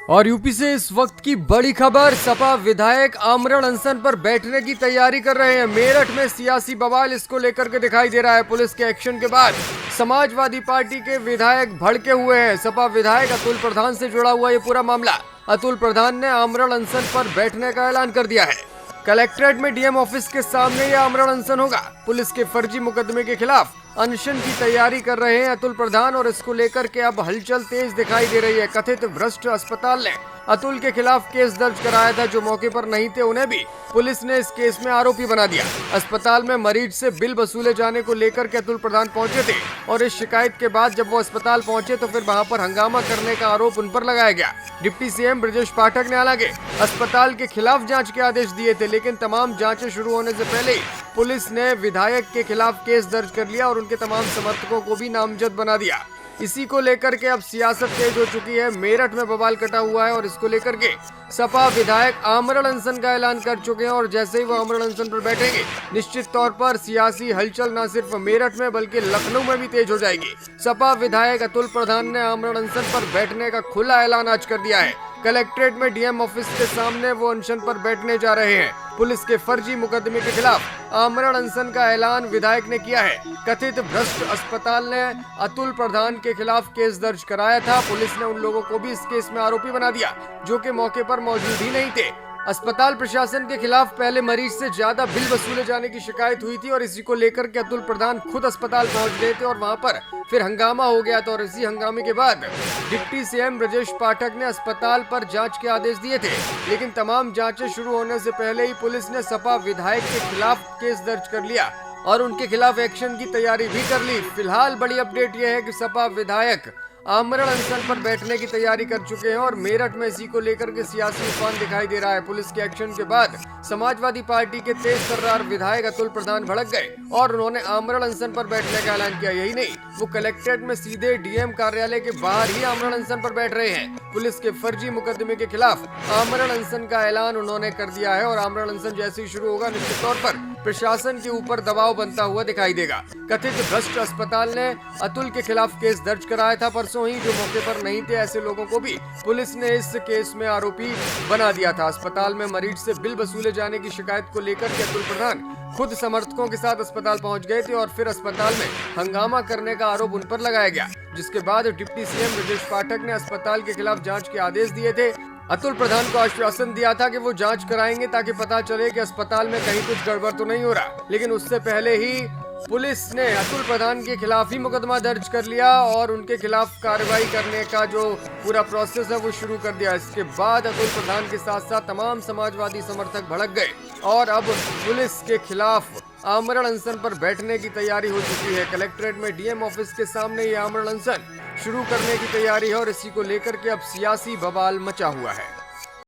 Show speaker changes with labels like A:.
A: और यूपी से इस वक्त की बड़ी खबर, सपा विधायक आमरण अनशन पर बैठने की तैयारी कर रहे हैं। मेरठ में सियासी बवाल इसको लेकर के दिखाई दे रहा है। पुलिस के एक्शन के बाद समाजवादी पार्टी के विधायक भड़के हुए हैं। सपा विधायक अतुल प्रधान से जुड़ा हुआ ये पूरा मामला। अतुल प्रधान ने आमरण अनशन पर बैठने का ऐलान कर दिया है। कलेक्ट्रेट में डीएम ऑफिस के सामने यह आमरण अनशन होगा। पुलिस के फर्जी मुकदमे के खिलाफ अनशन की तैयारी कर रहे हैं अतुल प्रधान और इसको लेकर के अब हलचल तेज दिखाई दे रही है। कथित भ्रष्ट अस्पताल ने अतुल के खिलाफ केस दर्ज कराया था। जो मौके पर नहीं थे उन्हें भी पुलिस ने इस केस में आरोपी बना दिया। अस्पताल में मरीज से बिल वसूले जाने को लेकर के अतुल प्रधान पहुंचे थे और इस शिकायत के बाद जब वो अस्पताल पहुंचे तो फिर वहां पर हंगामा करने का आरोप उन पर लगाया गया। डिप्टी सीएम ब्रजेश पाठक ने हालांकि अस्पताल के खिलाफ जांच के आदेश दिए थे, लेकिन तमाम जांचें शुरू होने से पहले ही पुलिस ने विधायक के खिलाफ केस दर्ज कर लिया और उनके तमाम समर्थकों को भी नामजद बना दिया। इसी को लेकर के अब सियासत तेज हो चुकी है। मेरठ में बवाल कटा हुआ है और इसको लेकर के सपा विधायक आमरण अनशन का ऐलान कर चुके हैं और जैसे ही वो आमरण अनशन पर बैठेंगे निश्चित तौर पर सियासी हलचल न सिर्फ मेरठ में बल्कि लखनऊ में भी तेज हो जाएगी। सपा विधायक अतुल प्रधान ने आमरण अनशन पर बैठने का खुला ऐलान आज कर दिया है। कलेक्ट्रेट में डीएम ऑफिस के सामने वो अनशन पर बैठने जा रहे हैं। पुलिस के फर्जी मुकदमे के खिलाफ आमरण अनशन का ऐलान विधायक ने किया है। कथित भ्रष्ट अस्पताल ने अतुल प्रधान के खिलाफ केस दर्ज कराया था। पुलिस ने उन लोगों को भी इस केस में आरोपी बना दिया जो कि मौके पर मौजूद ही नहीं थे। अस्पताल प्रशासन के खिलाफ पहले मरीज से ज्यादा बिल वसूले जाने की शिकायत हुई थी और इसी को लेकर के अतुल प्रधान खुद अस्पताल पहुंच गए थे और वहां पर फिर हंगामा हो गया था और इसी हंगामे के बाद डिप्टी सीएम ब्रजेश पाठक ने अस्पताल पर जांच के आदेश दिए थे, लेकिन तमाम जांचें शुरू होने से पहले ही पुलिस ने सपा विधायक के खिलाफ केस दर्ज कर लिया और उनके खिलाफ एक्शन की तैयारी भी कर ली। फिलहाल बड़ी अपडेट यह है कि सपा विधायक आमरण अनशन पर बैठने की तैयारी कर चुके हैं और मेरठ में इसी को लेकर के सियासी उफान दिखाई दे रहा है। पुलिस के एक्शन के बाद समाजवादी पार्टी के तेज तर्रार विधायक अतुल प्रधान भड़क गए और उन्होंने आमरण अनशन पर बैठने का ऐलान किया। यही नहीं, वो कलेक्ट्रेट में सीधे डीएम कार्यालय के बाहर ही आमरण अनशन पर बैठ रहे हैं। पुलिस के फर्जी मुकदमे के खिलाफ आमरण अनशन का ऐलान उन्होंने कर दिया है और आमरण अनशन जैसे ही शुरू होगा निश्चित तौर पर प्रशासन के ऊपर दबाव बनता हुआ दिखाई देगा। कथित भ्रष्ट अस्पताल ने अतुल के खिलाफ केस दर्ज कराया था परसों ही। जो मौके पर नहीं थे ऐसे लोगों को भी पुलिस ने इस केस में आरोपी बना दिया था। अस्पताल में मरीज से बिल वसूले जाने की शिकायत को लेकर के अतुल प्रधान खुद समर्थकों के साथ अस्पताल पहुंच गए थे और फिर अस्पताल में हंगामा करने का आरोप उन पर लगाया गया, जिसके बाद डिप्टी सीएम ब्रजेश पाठक ने अस्पताल के खिलाफ जांच के आदेश दिए थे। अतुल प्रधान को आश्वासन दिया था कि वो जांच कराएंगे ताकि पता चले कि अस्पताल में कहीं कुछ गड़बड़ तो नहीं हो रहा, लेकिन उससे पहले ही पुलिस ने अतुल प्रधान के खिलाफ ही मुकदमा दर्ज कर लिया और उनके खिलाफ कार्रवाई करने का जो पूरा प्रोसेस है वो शुरू कर दिया। इसके बाद अतुल प्रधान के साथ साथ तमाम समाजवादी समर्थक भड़क गए और अब पुलिस के खिलाफ आमरण अनशन पर बैठने की तैयारी हो चुकी है। कलेक्ट्रेट में डीएम ऑफिस के सामने ये आमरण अनशन शुरू करने की तैयारी है और इसी को लेकर के अब सियासी बवाल मचा हुआ है।